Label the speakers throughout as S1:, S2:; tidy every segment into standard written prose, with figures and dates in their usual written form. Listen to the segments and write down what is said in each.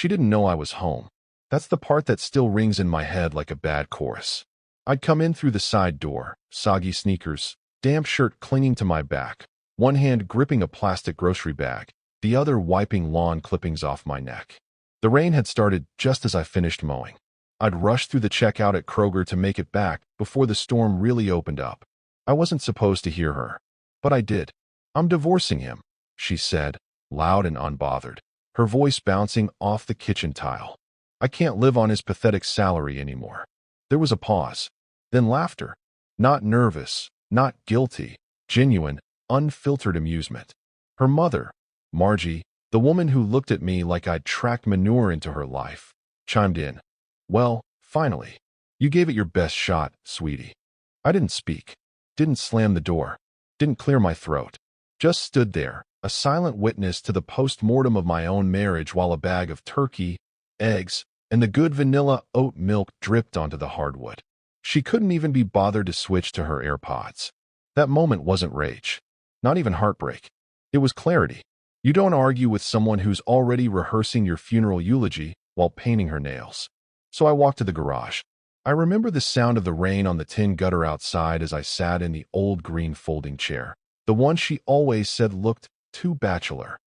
S1: She didn't know I was home. That's the part that still rings in my head like a bad chorus. I'd come in through the side door, soggy sneakers, damp shirt clinging to my back, one hand gripping a plastic grocery bag, the other wiping lawn clippings off my neck. The rain had started just as I finished mowing. I'd rushed through the checkout at Kroger to make it back before the storm really opened up. I wasn't supposed to hear her, but I did. "I'm divorcing him," she said, loud and unbothered, her voice bouncing off the kitchen tile. "I can't live on his pathetic salary anymore." There was a pause, then laughter. Not nervous, not guilty, genuine, unfiltered amusement. Her mother, Margie, the woman who looked at me like I'd tracked manure into her life, chimed in. "Well, finally. You gave it your best shot, sweetie." I didn't speak, didn't slam the door, didn't clear my throat. Just stood there, a silent witness to the post-mortem of my own marriage while a bag of turkey, eggs, and the good vanilla oat milk dripped onto the hardwood. She couldn't even be bothered to switch to her AirPods. That moment wasn't rage, not even heartbreak. It was clarity. You don't argue with someone who's already rehearsing your funeral eulogy while painting her nails. So I walked to the garage. I remember the sound of the rain on the tin gutter outside as I sat in the old green folding chair, the one she always said looked too bachelor.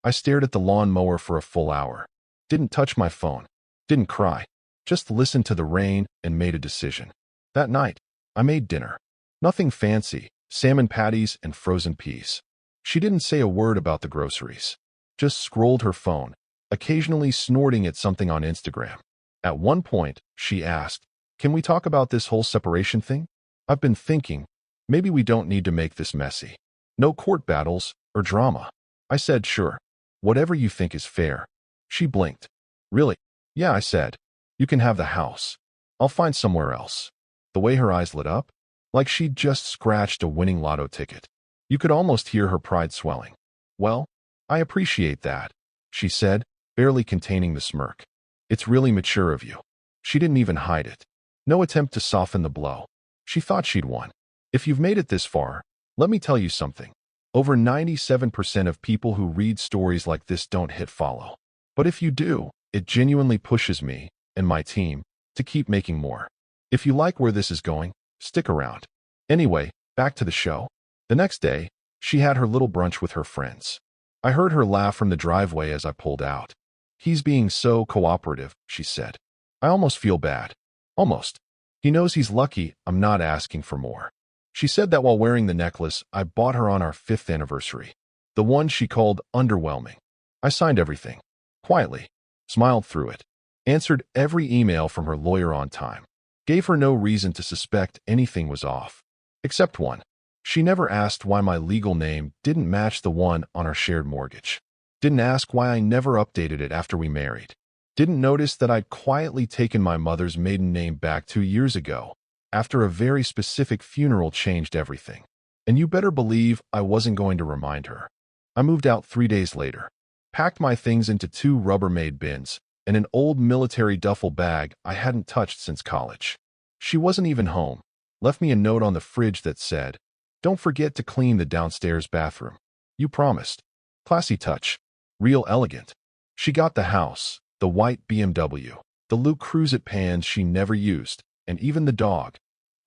S1: I stared at the lawn mower for a full hour. Didn't touch my phone. Didn't cry. Just listened to the rain and made a decision. That night, I made dinner. Nothing fancy, salmon patties and frozen peas. She didn't say a word about the groceries. Just scrolled her phone, occasionally snorting at something on Instagram. At one point, she asked, "Can we talk about this whole separation thing? I've been thinking, maybe we don't need to make this messy. No court battles or drama." I said, "Sure. Whatever you think is fair." She blinked. "Really?" "Yeah," I said. "You can have the house. I'll find somewhere else." The way her eyes lit up, like she'd just scratched a winning lotto ticket. You could almost hear her pride swelling. "Well, I appreciate that," she said, barely containing the smirk. "It's really mature of you." She didn't even hide it. No attempt to soften the blow. She thought she'd won. If you've made it this far, let me tell you something. Over 97% of people who read stories like this don't hit follow. But if you do, it genuinely pushes me, and my team, to keep making more. If you like where this is going, stick around. Anyway, back to the show. The next day, she had her little brunch with her friends. I heard her laugh from the driveway as I pulled out. "He's being so cooperative," she said. "I almost feel bad. Almost. He knows he's lucky I'm not asking for more." She said that while wearing the necklace I bought her on our 5th anniversary. The one she called underwhelming. I signed everything. Quietly. Smiled through it. Answered every email from her lawyer on time. Gave her no reason to suspect anything was off. Except one. She never asked why my legal name didn't match the one on our shared mortgage. Didn't ask why I never updated it after we married. Didn't notice that I'd quietly taken my mother's maiden name back 2 years ago, after a very specific funeral changed everything. And you better believe I wasn't going to remind her. I moved out 3 days later. Packed my things into 2 Rubbermaid bins and an old military duffel bag I hadn't touched since college. She wasn't even home. Left me a note on the fridge that said, "Don't forget to clean the downstairs bathroom. You promised." Classy touch. Real elegant. She got the house, the white BMW, the Luke Cruzit pans she never used, and even the dog,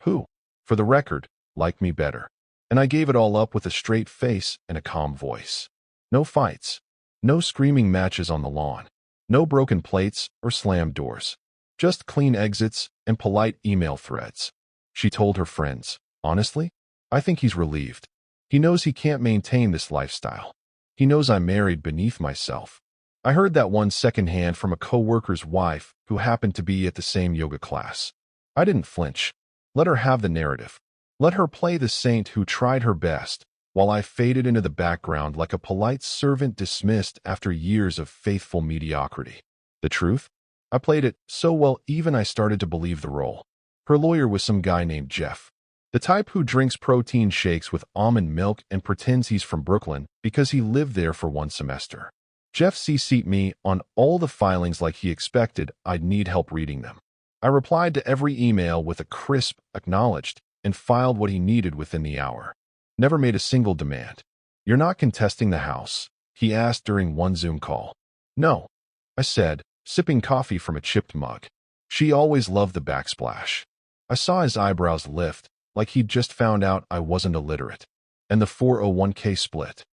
S1: who, for the record, liked me better. And I gave it all up with a straight face and a calm voice. No fights. No screaming matches on the lawn. No broken plates or slammed doors. Just clean exits and polite email threads. She told her friends, "Honestly, I think he's relieved. He knows he can't maintain this lifestyle. He knows I married beneath myself." I heard that one secondhand from a coworker's wife who happened to be at the same yoga class. I didn't flinch. Let her have the narrative. Let her play the saint who tried her best, while I faded into the background like a polite servant dismissed after years of faithful mediocrity. The truth? I played it so well even I started to believe the role. Her lawyer was some guy named Jeff. The type who drinks protein shakes with almond milk and pretends he's from Brooklyn because he lived there for 1 semester. Jeff CC'd me on all the filings like he expected I'd need help reading them. I replied to every email with a crisp "acknowledged" and filed what he needed within the hour. Never made a single demand. "You're not contesting the house?" he asked during one Zoom call. "No," I said, sipping coffee from a chipped mug. She always loved the backsplash. I saw his eyebrows lift, like he'd just found out I wasn't illiterate. And the 401k split.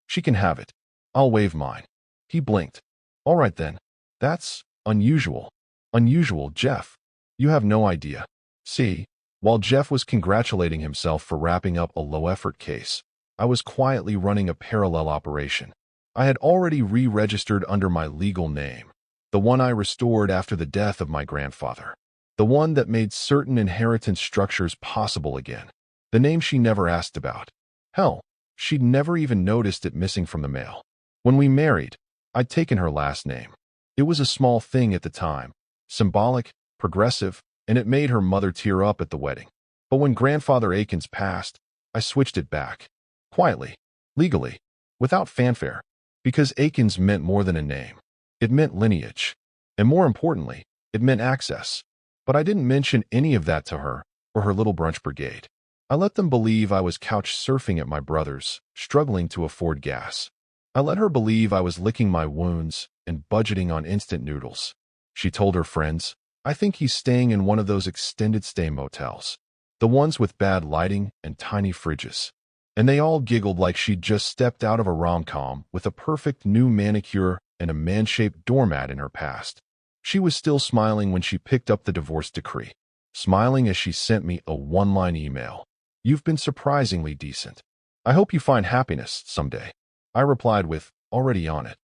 S1: She can have it. I'll waive mine. He blinked. All right then. That's unusual. Unusual, Jeff. You have no idea. See, while Jeff was congratulating himself for wrapping up a low-effort case, I was quietly running a parallel operation. I had already re-registered under my legal name, the one I restored after the death of my grandfather, the one that made certain inheritance structures possible again, the name she never asked about. Hell, she'd never even noticed it missing from the mail. When we married, I'd taken her last name. It was a small thing at the time, symbolic, progressive, and it made her mother tear up at the wedding. But when Grandfather Akins passed, I switched it back. Quietly, legally, without fanfare, because Akins meant more than a name. It meant lineage. And more importantly, it meant access. But I didn't mention any of that to her or her little brunch brigade. I let them believe I was couch surfing at my brother's, struggling to afford gas. I let her believe I was licking my wounds and budgeting on instant noodles. She told her friends, I think he's staying in one of those extended stay motels, the ones with bad lighting and tiny fridges. And they all giggled like she'd just stepped out of a rom-com with a perfect new manicure and a man-shaped doormat in her past. She was still smiling when she picked up the divorce decree, smiling as she sent me a one-line email. You've been surprisingly decent. I hope you find happiness someday. I replied with, already on it,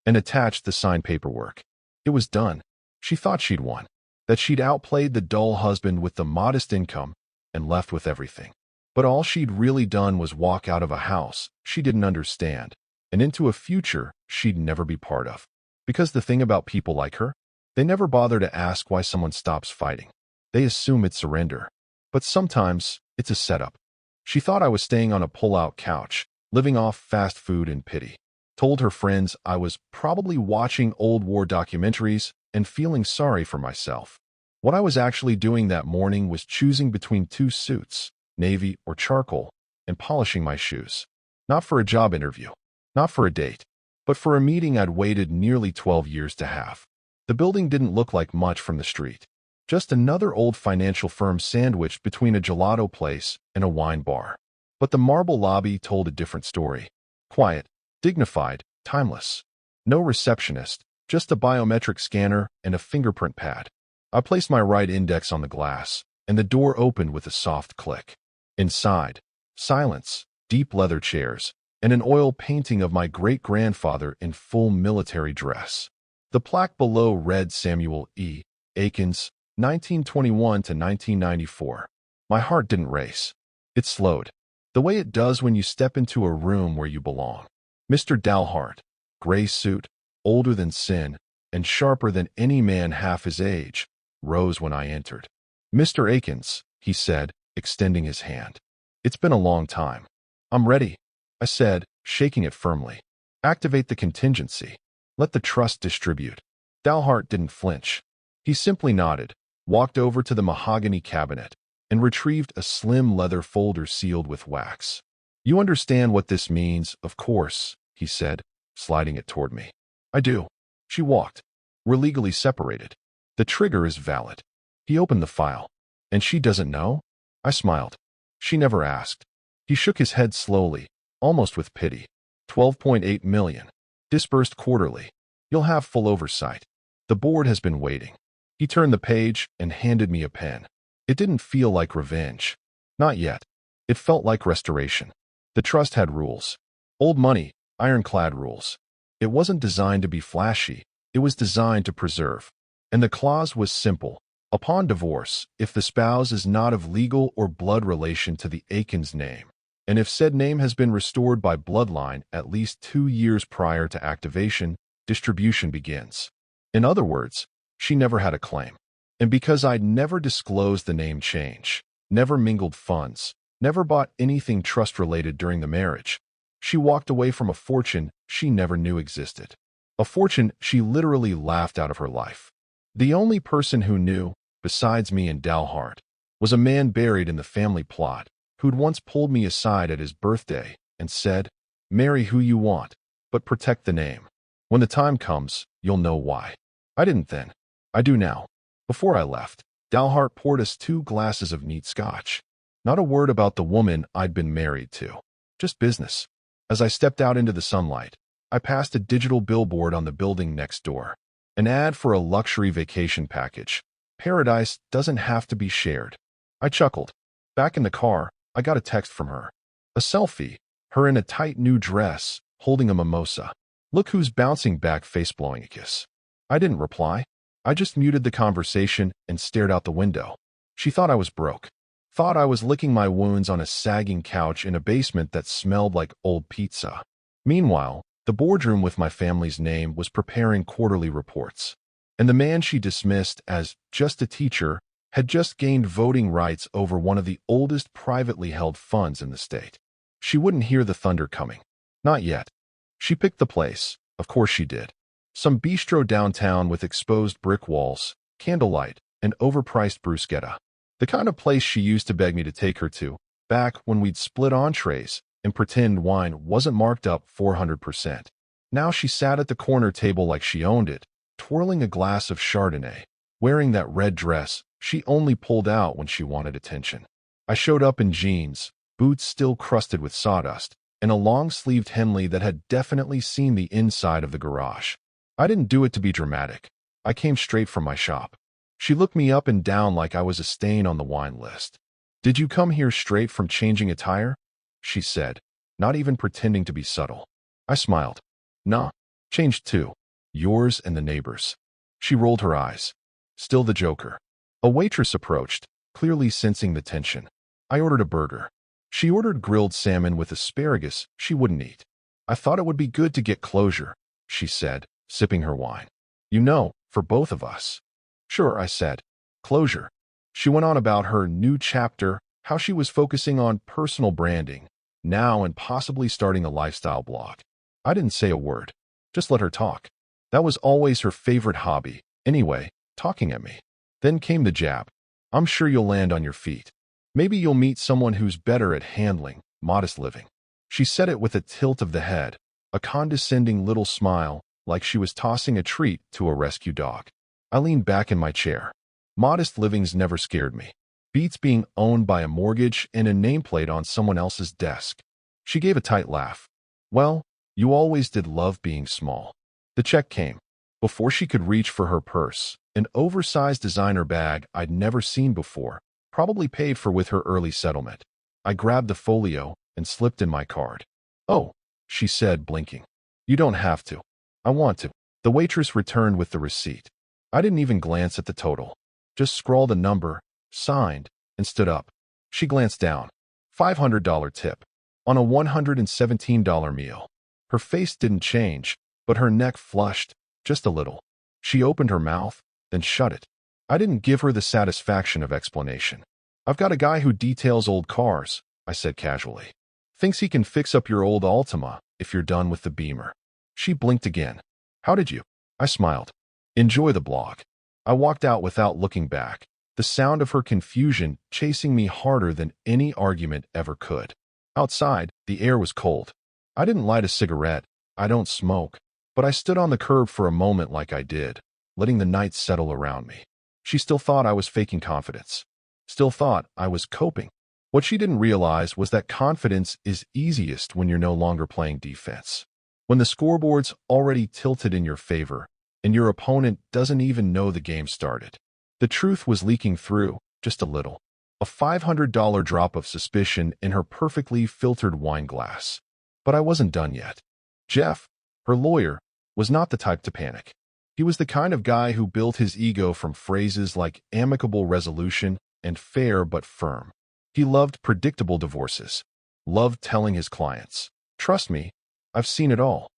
S1: and attached the signed paperwork. It was done. She thought she'd won, that she'd outplayed the dull husband with the modest income and left with everything. But all she'd really done was walk out of a house she didn't understand and into a future she'd never be part of. Because the thing about people like her, they never bother to ask why someone stops fighting. They assume it's surrender. But sometimes it's a setup. She thought I was staying on a pull-out couch, living off fast food and pity. Told her friends I was probably watching old war documentaries and feeling sorry for myself. What I was actually doing that morning was choosing between two suits, navy or charcoal, and polishing my shoes. Not for a job interview, not for a date, but for a meeting I'd waited nearly 12 years to have. The building didn't look like much from the street. Just another old financial firm sandwiched between a gelato place and a wine bar. But the marble lobby told a different story. Quiet, dignified, timeless. No receptionist, just a biometric scanner and a fingerprint pad. I placed my right index on the glass, and the door opened with a soft click. Inside, silence, deep leather chairs, and an oil painting of my great-grandfather in full military dress. The plaque below read Samuel E. Akins, 1921 to 1994. My heart didn't race. It slowed, the way it does when you step into a room where you belong. Mr. Dalhart, gray suit, older than sin, and sharper than any man half his age, rose when I entered. Mr. Akins, he said, extending his hand. It's been a long time. I'm ready, I said, shaking it firmly. Activate the contingency. Let the trust distribute. Dalhart didn't flinch. He simply nodded, walked over to the mahogany cabinet, and retrieved a slim leather folder sealed with wax. You understand what this means, of course, he said, sliding it toward me. I do. She walked. We're legally separated. The trigger is valid. He opened the file. And she doesn't know? I smiled. She never asked. He shook his head slowly, almost with pity. 12.8 million. Disbursed quarterly. You'll have full oversight. The board has been waiting. He turned the page and handed me a pen. It didn't feel like revenge. Not yet. It felt like restoration. The trust had rules. Old money, ironclad rules. It wasn't designed to be flashy. It was designed to preserve. And the clause was simple. Upon divorce, if the spouse is not of legal or blood relation to the Akins name, and if said name has been restored by bloodline at least 2 years prior to activation, distribution begins. In other words, she never had a claim. And because I'd never disclosed the name change, never mingled funds, never bought anything trust-related during the marriage, she walked away from a fortune she never knew existed. A fortune she literally laughed out of her life. The only person who knew, besides me and Dalhart, was a man buried in the family plot who'd once pulled me aside at his birthday and said, "Marry who you want, but protect the name. When the time comes, you'll know why." I didn't then. I do now. Before I left, Dalhart poured us 2 glasses of neat scotch. Not a word about the woman I'd been married to. Just business. As I stepped out into the sunlight, I passed a digital billboard on the building next door. An ad for a luxury vacation package. Paradise doesn't have to be shared. I chuckled. Back in the car, I got a text from her. A selfie, her in a tight new dress, holding a mimosa. Look who's bouncing back, face blowing a kiss. I didn't reply. I just muted the conversation and stared out the window. She thought I was broke. Thought I was licking my wounds on a sagging couch in a basement that smelled like old pizza. Meanwhile, the boardroom with my family's name was preparing quarterly reports. And the man she dismissed as just a teacher had just gained voting rights over one of the oldest privately held funds in the state. She wouldn't hear the thunder coming. Not yet. She picked the place. Of course she did. Some bistro downtown with exposed brick walls, candlelight, and overpriced bruschetta. The kind of place she used to beg me to take her to, back when we'd split entrees and pretend wine wasn't marked up 400%. Now she sat at the corner table like she owned it, twirling a glass of Chardonnay, wearing that red dress she only pulled out when she wanted attention. I showed up in jeans, boots still crusted with sawdust, and a long-sleeved Henley that had definitely seen the inside of the garage. I didn't do it to be dramatic. I came straight from my shop. She looked me up and down like I was a stain on the wine list. "Did you come here straight from changing a tire?" she said, not even pretending to be subtle. I smiled. "Nah, changed too. Yours and the neighbors." She rolled her eyes. Still the joker. A waitress approached, clearly sensing the tension. I ordered a burger. She ordered grilled salmon with asparagus she wouldn't eat. "I thought it would be good to get closure," she said, sipping her wine. "You know, for both of us." "Sure," I said. "Closure." She went on about her new chapter, how she was focusing on personal branding, now and possibly starting a lifestyle blog. I didn't say a word. Just let her talk. That was always her favorite hobby. Anyway, talking at me. Then came the jab. "I'm sure you'll land on your feet. Maybe you'll meet someone who's better at handling modest living." She said it with a tilt of the head, a condescending little smile, like she was tossing a treat to a rescue dog. I leaned back in my chair. Modest living's never scared me. Beats being owned by a mortgage and a nameplate on someone else's desk. She gave a tight laugh. "Well, you always did love being small." The check came. Before she could reach for her purse, an oversized designer bag I'd never seen before, probably paid for with her early settlement. I grabbed the folio and slipped in my card. "Oh," she said, blinking. "You don't have to." "I want to." The waitress returned with the receipt. I didn't even glance at the total. Just scrawled a number, signed, and stood up. She glanced down. $500 tip. On a $117 meal. Her face didn't change, but her neck flushed, just a little. She opened her mouth, then shut it. I didn't give her the satisfaction of explanation. "I've got a guy who details old cars," I said casually. "Thinks he can fix up your old Altima if you're done with the Beamer." She blinked again. "How did you?" I smiled. "Enjoy the blog." I walked out without looking back, the sound of her confusion chasing me harder than any argument ever could. Outside, the air was cold. I didn't light a cigarette. I don't smoke. But I stood on the curb for a moment like I did, letting the night settle around me. She still thought I was faking confidence. Still thought I was coping. What she didn't realize was that confidence is easiest when you're no longer playing defense. When the scoreboard's already tilted in your favor, and your opponent doesn't even know the game started. The truth was leaking through, just a little. A $500 drop of suspicion in her perfectly filtered wine glass. But I wasn't done yet. Jeff, her lawyer, was not the type to panic. He was the kind of guy who built his ego from phrases like amicable resolution and fair but firm. He loved predictable divorces. Loved telling his clients, "Trust me, I've seen it all."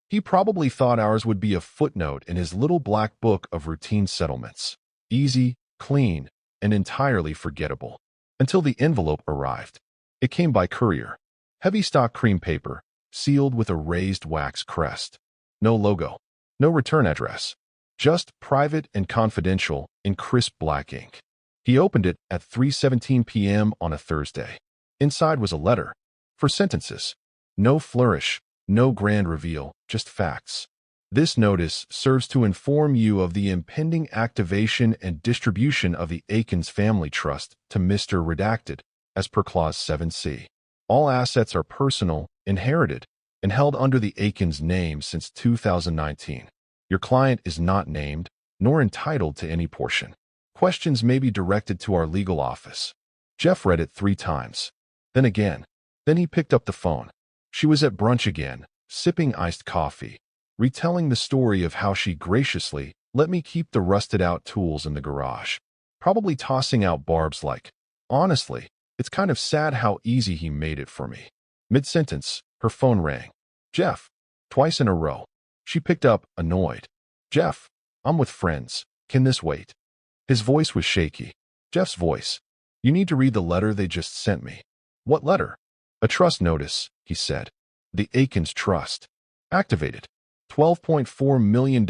S1: He probably thought ours would be a footnote in his little black book of routine settlements. Easy, clean, and entirely forgettable. Until the envelope arrived. It came by courier. Heavy stock cream paper, sealed with a raised wax crest. No logo. No return address. Just private and confidential in crisp black ink. He opened it at 3:17 p.m. on a Thursday. Inside was a letter. For sentences. No flourish. No grand reveal, just facts. This notice serves to inform you of the impending activation and distribution of the Aikens Family Trust to Mr. Redacted, as per Clause 7C. All assets are personal, inherited, and held under the Aikens name since 2019. Your client is not named, nor entitled to any portion. Questions may be directed to our legal office. Jeff read it 3 times. Then again. Then he picked up the phone. She was at brunch again, sipping iced coffee, retelling the story of how she graciously let me keep the rusted-out tools in the garage, probably tossing out barbs like, "Honestly, it's kind of sad how easy he made it for me." Mid-sentence, her phone rang. "Jeff." Twice in a row. She picked up, annoyed. "Jeff, I'm with friends. Can this wait?" His voice was shaky. Jeff's voice. "You need to read the letter they just sent me." "What letter?" "A trust notice," he said. "The Aikens Trust. Activated. $12.4 million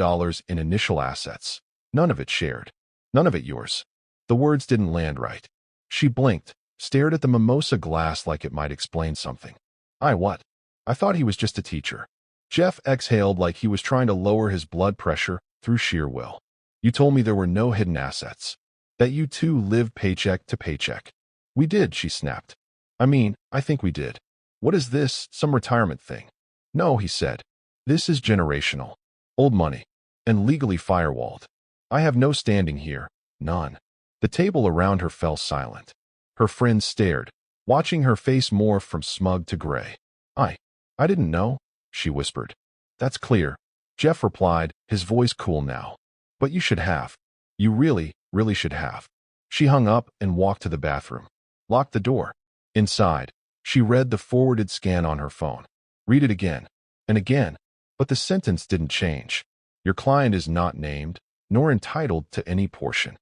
S1: in initial assets. None of it shared. None of it yours." The words didn't land right. She blinked, stared at the mimosa glass like it might explain something. What? I thought he was just a teacher." Jeff exhaled like he was trying to lower his blood pressure through sheer will. "You told me there were no hidden assets. That you two lived paycheck to paycheck." "We did," she snapped. I think we did." "What is this, some retirement thing?" "No," he said. "This is generational. Old money. And legally firewalled. I have no standing here. None." The table around her fell silent. Her friends stared, watching her face morph from smug to gray. I didn't know," she whispered. "That's clear," Jeff replied, his voice cool now. "But you should have. You really, really should have." She hung up and walked to the bathroom. Locked the door. Inside, she read the forwarded scan on her phone. Read it again. And again. But the sentence didn't change. Your client is not named, nor entitled to any portion.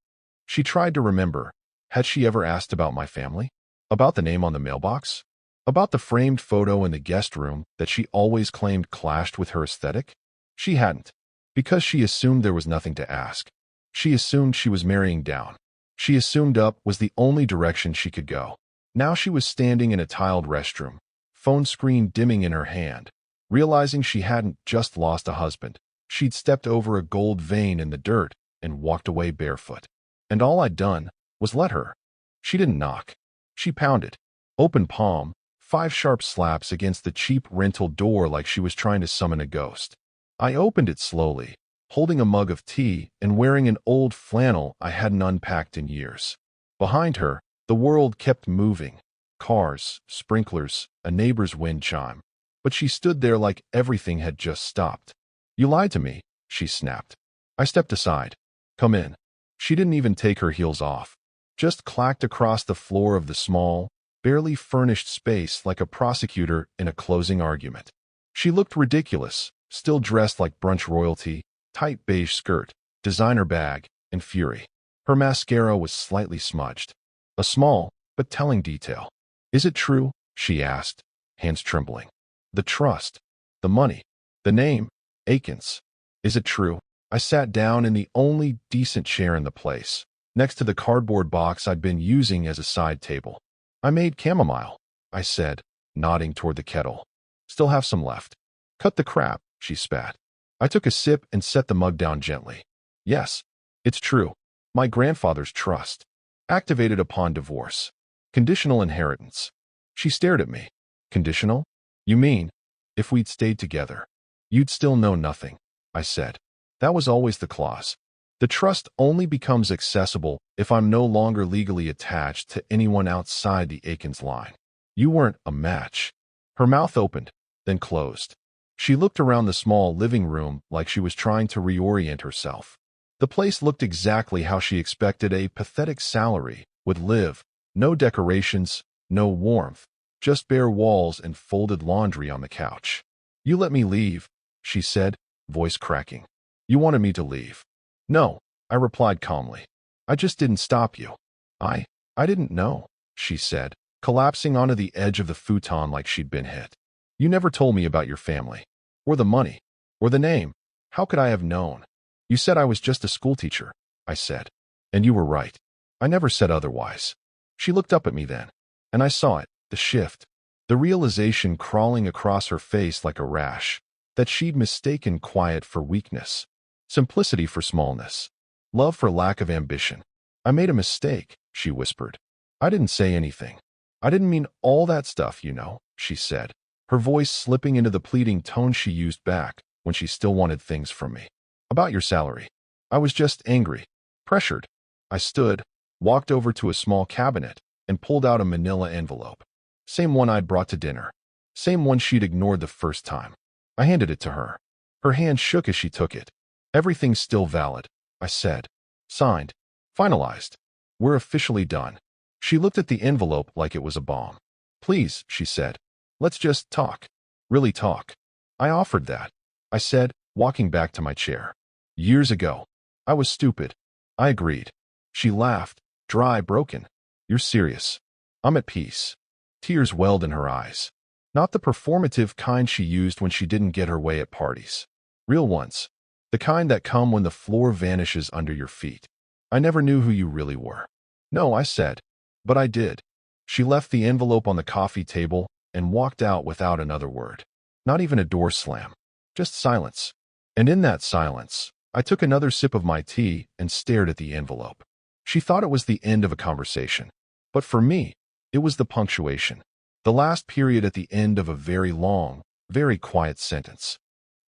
S1: She tried to remember. Had she ever asked about my family? About the name on the mailbox? About the framed photo in the guest room that she always claimed clashed with her aesthetic? She hadn't. Because she assumed there was nothing to ask. She assumed she was marrying down. She assumed up was the only direction she could go. Now she was standing in a tiled restroom, phone screen dimming in her hand, realizing she hadn't just lost a husband. She'd stepped over a gold vein in the dirt and walked away barefoot. And all I'd done was let her. She didn't knock. She pounded. Open palm, 5 sharp slaps against the cheap rental door like she was trying to summon a ghost. I opened it slowly, holding a mug of tea and wearing an old flannel I hadn't unpacked in years. Behind her, the world kept moving. Cars, sprinklers, a neighbor's wind chime. But she stood there like everything had just stopped. "You lied to me," she snapped. I stepped aside. "Come in." She didn't even take her heels off. Just clacked across the floor of the small, barely furnished space like a prosecutor in a closing argument. She looked ridiculous, still dressed like brunch royalty, tight beige skirt, designer bag, and fury. Her mascara was slightly smudged. A small, but telling detail. "Is it true?" she asked, hands trembling. "The trust. The money. The name. Aikens. Is it true?" I sat down in the only decent chair in the place, next to the cardboard box I'd been using as a side table. "I made chamomile," I said, nodding toward the kettle. "Still have some left." "Cut the crap," she spat. I took a sip and set the mug down gently. "Yes, it's true. My grandfather's trust. Activated upon divorce. Conditional inheritance." She stared at me. "Conditional? You mean, if we'd stayed together, you'd still know nothing," I said. "That was always the clause. The trust only becomes accessible if I'm no longer legally attached to anyone outside the Aikens line. You weren't a match." Her mouth opened, then closed. She looked around the small living room like she was trying to reorient herself. The place looked exactly how she expected a pathetic salary would live. No decorations, no warmth, just bare walls and folded laundry on the couch. "You let me leave," she said, voice cracking. "You wanted me to leave." "No," I replied calmly. "I just didn't stop you." I didn't know," she said, collapsing onto the edge of the futon like she'd been hit. "You never told me about your family. Or the money. Or the name. How could I have known? You said I was just a schoolteacher," I said. "And you were right. I never said otherwise." She looked up at me then, and I saw it, the shift, the realization crawling across her face like a rash. that she'd mistaken quiet for weakness, simplicity for smallness, love for lack of ambition. "I made a mistake," she whispered. "I didn't say anything. I didn't mean all that stuff, you know," she said, her voice slipping into the pleading tone she used back when she still wanted things from me. "About your salary. I was just angry, pressured." I stood, walked over to a small cabinet, and pulled out a manila envelope. Same one I'd brought to dinner. Same one she'd ignored the first time. I handed it to her. Her hand shook as she took it. "Everything's still valid," I said. "Signed. Finalized. We're officially done." She looked at the envelope like it was a bomb. "Please," she said. "Let's just talk. Really talk." I offered that. I said, walking back to my chair. "Years ago. I was stupid." I agreed. She laughed, dry, broken. "You're serious." "I'm at peace." Tears welled in her eyes. Not the performative kind she used when she didn't get her way at parties. Real ones. The kind that come when the floor vanishes under your feet. "I never knew who you really were." "No," I said. "But I did." She left the envelope on the coffee table and walked out without another word. Not even a door slam. Just silence. And in that silence, I took another sip of my tea and stared at the envelope. She thought it was the end of a conversation. But for me, it was the punctuation. The last period at the end of a very long, very quiet sentence.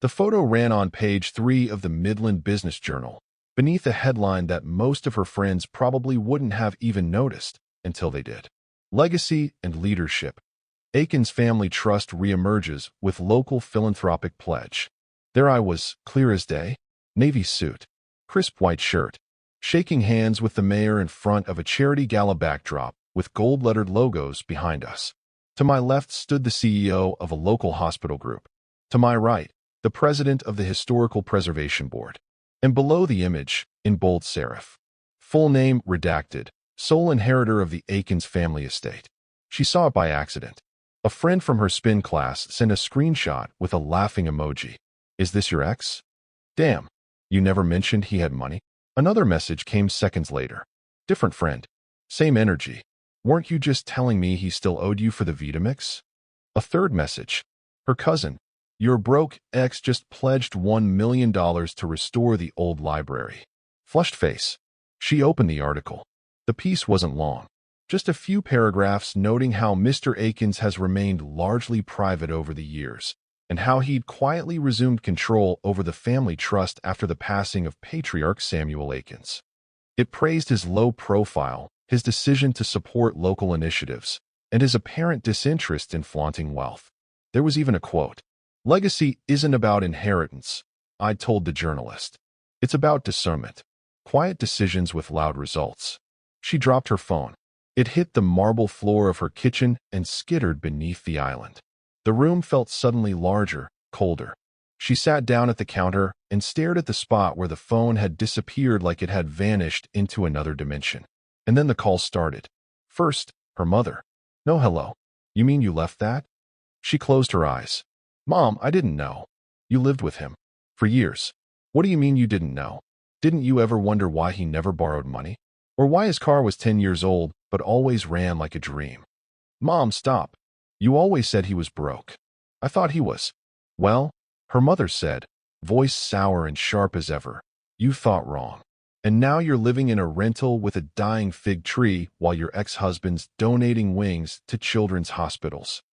S1: The photo ran on page 3 of the Midland Business Journal, beneath a headline that most of her friends probably wouldn't have even noticed until they did. "Legacy and Leadership. Aiken's Family Trust reemerges with local philanthropic pledge." There I was, clear as day, navy suit, crisp white shirt, shaking hands with the mayor in front of a charity gala backdrop with gold-lettered logos behind us. To my left stood the CEO of a local hospital group. To my right, the president of the Historical Preservation Board. And below the image, in bold serif, full name redacted, sole inheritor of the Aikens family estate. She saw it by accident. A friend from her spin class sent a screenshot with a laughing emoji. "Is this your ex? Damn, you never mentioned he had money." Another message came seconds later. "Different friend. Same energy. Weren't you just telling me he still owed you for the Vitamix?" A third message. Her cousin. "Your broke ex just pledged $1 million to restore the old library." Flushed face. She opened the article. The piece wasn't long. Just a few paragraphs noting how Mr. Aikens has remained largely private over the years, and how he'd quietly resumed control over the family trust after the passing of patriarch Samuel Aikens. It praised his low profile, his decision to support local initiatives, and his apparent disinterest in flaunting wealth. There was even a quote. "Legacy isn't about inheritance," I told the journalist. "It's about discernment. Quiet decisions with loud results." She dropped her phone. It hit the marble floor of her kitchen and skittered beneath the island. The room felt suddenly larger, colder. She sat down at the counter and stared at the spot where the phone had disappeared like it had vanished into another dimension. And then the call started. First, her mother. "No, hello. You mean you left that?" She closed her eyes. "Mom, I didn't know. You lived with him. For years." "What do you mean you didn't know? Didn't you ever wonder why he never borrowed money? Or why his car was 10 years old but always ran like a dream?" "Mom, stop. You always said he was broke. I thought he was." "Well," her mother said, voice sour and sharp as ever, "you thought wrong. And now you're living in a rental with a dying fig tree while your ex-husband's donating wings to children's hospitals."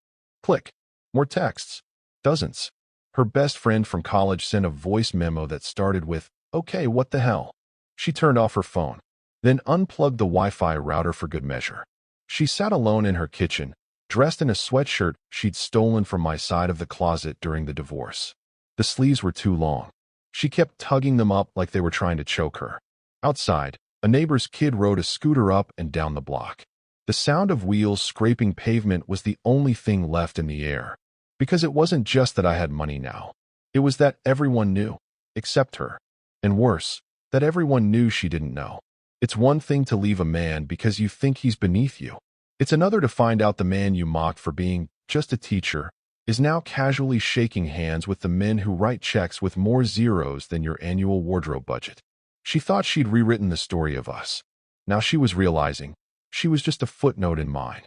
S1: Click. More texts. Dozens. Her best friend from college sent a voice memo that started with, "Okay, what the hell?" She turned off her phone, then unplugged the Wi-Fi router for good measure. She sat alone in her kitchen, dressed in a sweatshirt she'd stolen from my side of the closet during the divorce. The sleeves were too long. She kept tugging them up like they were trying to choke her. Outside, a neighbor's kid rode a scooter up and down the block. The sound of wheels scraping pavement was the only thing left in the air. Because it wasn't just that I had money now. It was that everyone knew, except her. And worse, that everyone knew she didn't know. It's one thing to leave a man because you think he's beneath you. It's another to find out the man you mocked for being just a teacher is now casually shaking hands with the men who write checks with more zeros than your annual wardrobe budget. She thought she'd rewritten the story of us. Now she was realizing she was just a footnote in mine.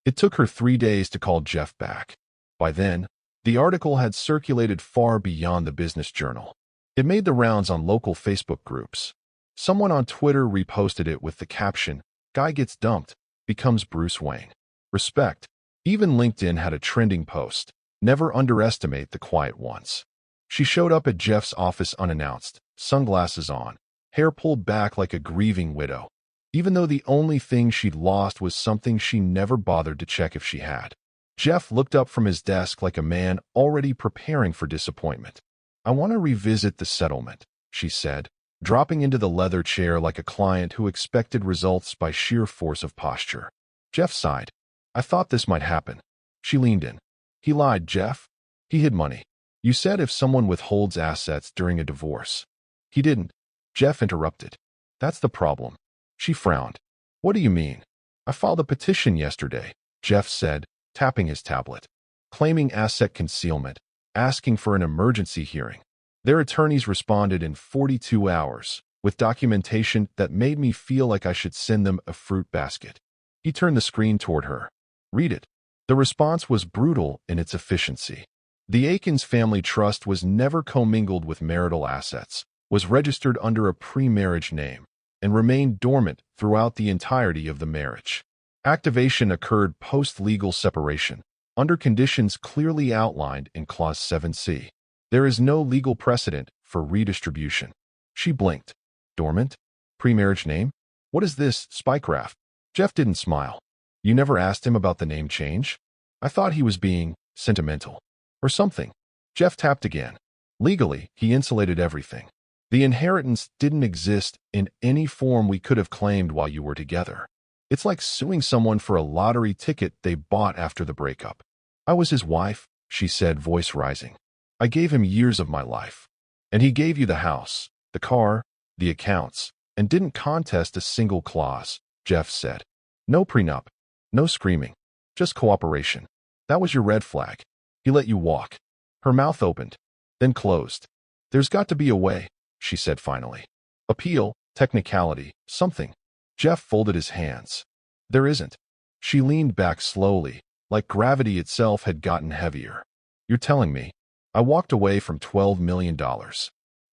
S1: It took her 3 days to call Jeff back. By then, The article had circulated far beyond the business journal. It made the rounds on local Facebook groups. Someone on Twitter reposted it with the caption, "Guy gets dumped, becomes Bruce Wayne. Respect." Even LinkedIn had a trending post, "Never underestimate the quiet ones." She showed up at Jeff's office unannounced, sunglasses on, hair pulled back like a grieving widow, even though the only thing she'd lost was something she never bothered to check if she had. Jeff looked up from his desk like a man already preparing for disappointment. "I want to revisit the settlement," she said, dropping into the leather chair like a client who expected results by sheer force of posture. Jeff sighed. "I thought this might happen." She leaned in. "He lied, Jeff. He hid money. You said if someone withholds assets during a divorce." "He didn't," Jeff interrupted. "That's the problem." She frowned. "What do you mean?" "I filed a petition yesterday," Jeff said, tapping his tablet, claiming asset concealment, asking for an emergency hearing. Their attorneys responded in 42 hours, with documentation that made me feel like I should send them a fruit basket. He turned the screen toward her. "Read it." The response was brutal in its efficiency. The Akins family trust was never commingled with marital assets, was registered under a pre-marriage name, and remained dormant throughout the entirety of the marriage. Activation occurred post-legal separation, under conditions clearly outlined in Clause 7C. There is no legal precedent for redistribution. She blinked. Dormant? Pre-marriage name? What is this, spycraft? Jeff didn't smile. "You never asked him about the name change?" "I thought he was being sentimental. Or something." Jeff tapped again. "Legally, he insulated everything. The inheritance didn't exist in any form we could have claimed while you were together. It's like suing someone for a lottery ticket they bought after the breakup." "I was his wife," she said, voice rising. "I gave him years of my life. And he gave you the house, the car, the accounts, and didn't contest a single clause," Jeff said. "No prenup, no screaming, just cooperation. That was your red flag. He let you walk." Her mouth opened, then closed. "There's got to be a way," she said finally. "Appeal, technicality, something." Jeff folded his hands. "There isn't." She leaned back slowly, like gravity itself had gotten heavier. "You're telling me." "I walked away from $12 million.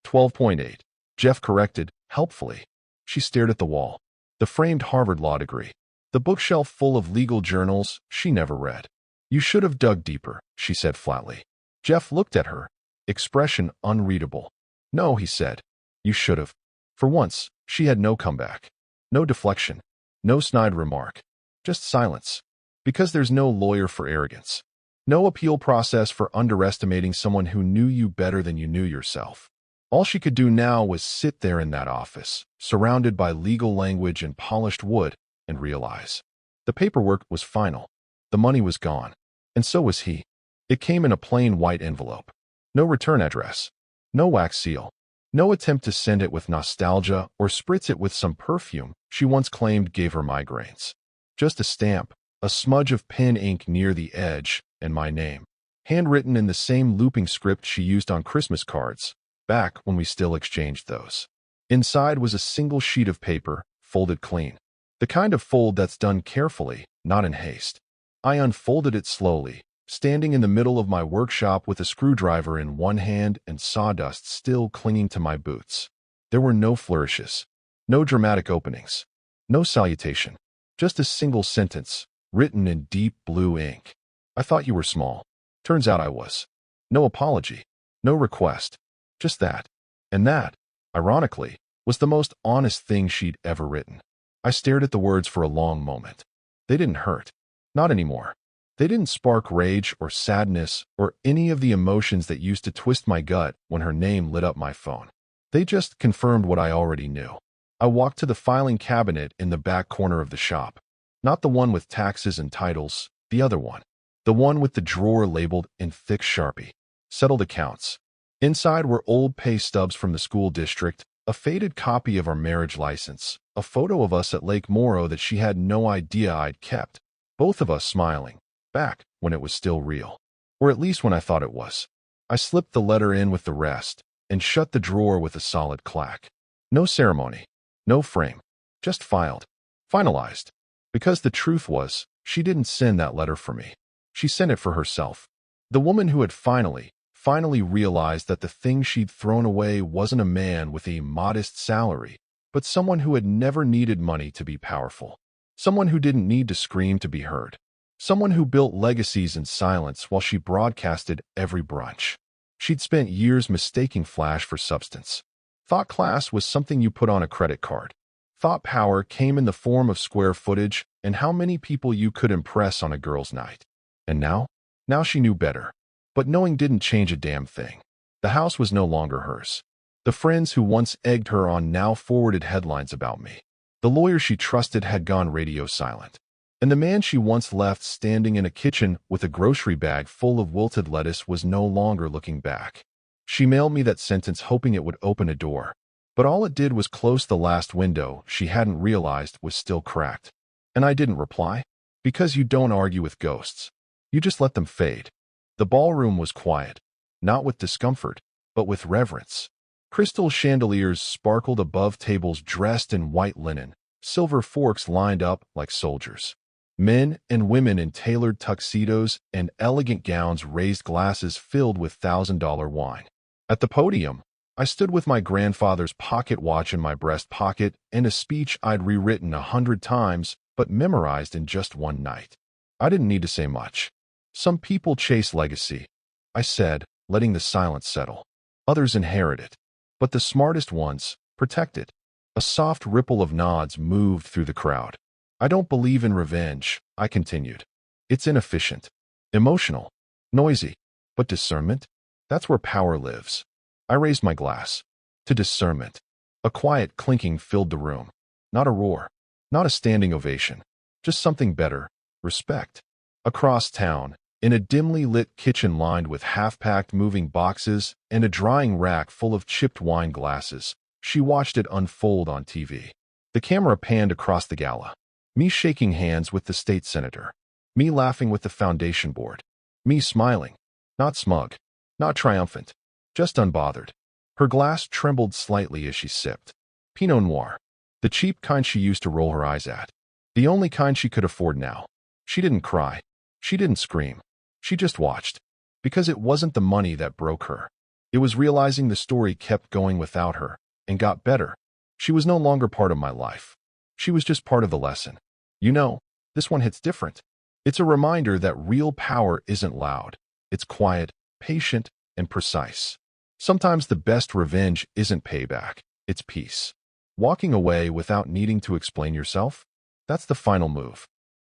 S1: 12.8. Jeff corrected, helpfully. She stared at the wall. The framed Harvard law degree. The bookshelf full of legal journals she never read. "You should have dug deeper," she said flatly. Jeff looked at her, expression unreadable. "No," he said. "You should have." For once, she had no comeback. No deflection. No snide remark. Just silence. Because there's no lawyer for arrogance. No appeal process for underestimating someone who knew you better than you knew yourself. All she could do now was sit there in that office, surrounded by legal language and polished wood, and realize. The paperwork was final. The money was gone. And so was he. It came in a plain white envelope. No return address. No wax seal. No attempt to send it with nostalgia or spritz it with some perfume she once claimed gave her migraines. Just a stamp, a smudge of pen ink near the edge, and my name. Handwritten in the same looping script she used on Christmas cards, back when we still exchanged those. Inside was a single sheet of paper, folded clean. The kind of fold that's done carefully, not in haste. I unfolded it slowly, standing in the middle of my workshop with a screwdriver in one hand and sawdust still clinging to my boots. There were no flourishes, no dramatic openings, no salutation, just a single sentence, written in deep blue ink. "I thought you were small. Turns out I was." No apology, no request, just that. And that, ironically, was the most honest thing she'd ever written. I stared at the words for a long moment. They didn't hurt. Not anymore. They didn't spark rage or sadness or any of the emotions that used to twist my gut when her name lit up my phone. They just confirmed what I already knew. I walked to the filing cabinet in the back corner of the shop. Not the one with taxes and titles, the other one. The one with the drawer labeled in thick Sharpie. Settled accounts. Inside were old pay stubs from the school district, a faded copy of our marriage license, a photo of us at Lake Moro that she had no idea I'd kept. Both of us smiling. Back when it was still real. Or at least when I thought it was. I slipped the letter in with the rest and shut the drawer with a solid clack. No ceremony. No frame. Just filed. Finalized. Because the truth was, she didn't send that letter for me. She sent it for herself. The woman who had finally realized that the thing she'd thrown away wasn't a man with a modest salary, but someone who had never needed money to be powerful. Someone who didn't need to scream to be heard. Someone who built legacies in silence while she broadcasted every brunch. She'd spent years mistaking flash for substance. Thought class was something you put on a credit card. Thought power came in the form of square footage and how many people you could impress on a girl's night. And now? Now she knew better. But knowing didn't change a damn thing. The house was no longer hers. The friends who once egged her on now forwarded headlines about me. The lawyer she trusted had gone radio silent. And the man she once left standing in a kitchen with a grocery bag full of wilted lettuce was no longer looking back. She mailed me that sentence hoping it would open a door. But all it did was close the last window she hadn't realized was still cracked. And I didn't reply. Because you don't argue with ghosts. You just let them fade. The ballroom was quiet. Not with discomfort, but with reverence. Crystal chandeliers sparkled above tables dressed in white linen. Silver forks lined up like soldiers. Men and women in tailored tuxedos and elegant gowns raised glasses filled with $1,000 wine. At the podium, I stood with my grandfather's pocket watch in my breast pocket and a speech I'd rewritten 100 times but memorized in just one night. I didn't need to say much. Some people chase legacy, I said, letting the silence settle. Others inherit it. But the smartest ones protect it. A soft ripple of nods moved through the crowd. I don't believe in revenge, I continued. It's inefficient, emotional, noisy. But discernment? That's where power lives. I raised my glass. To discernment. A quiet clinking filled the room. Not a roar. Not a standing ovation. Just something better. Respect. Across town, in a dimly lit kitchen lined with half-packed moving boxes and a drying rack full of chipped wine glasses, she watched it unfold on TV. The camera panned across the gala. Me shaking hands with the state senator. Me laughing with the foundation board. Me smiling. Not smug. Not triumphant. Just unbothered. Her glass trembled slightly as she sipped. Pinot Noir. The cheap kind she used to roll her eyes at. The only kind she could afford now. She didn't cry. She didn't scream. She just watched. Because it wasn't the money that broke her. It was realizing the story kept going without her, and got better. She was no longer part of my life. She was just part of the lesson. You know, this one hits different. It's a reminder that real power isn't loud. It's quiet, patient, and precise. Sometimes the best revenge isn't payback. It's peace. Walking away without needing to explain yourself? That's the final move.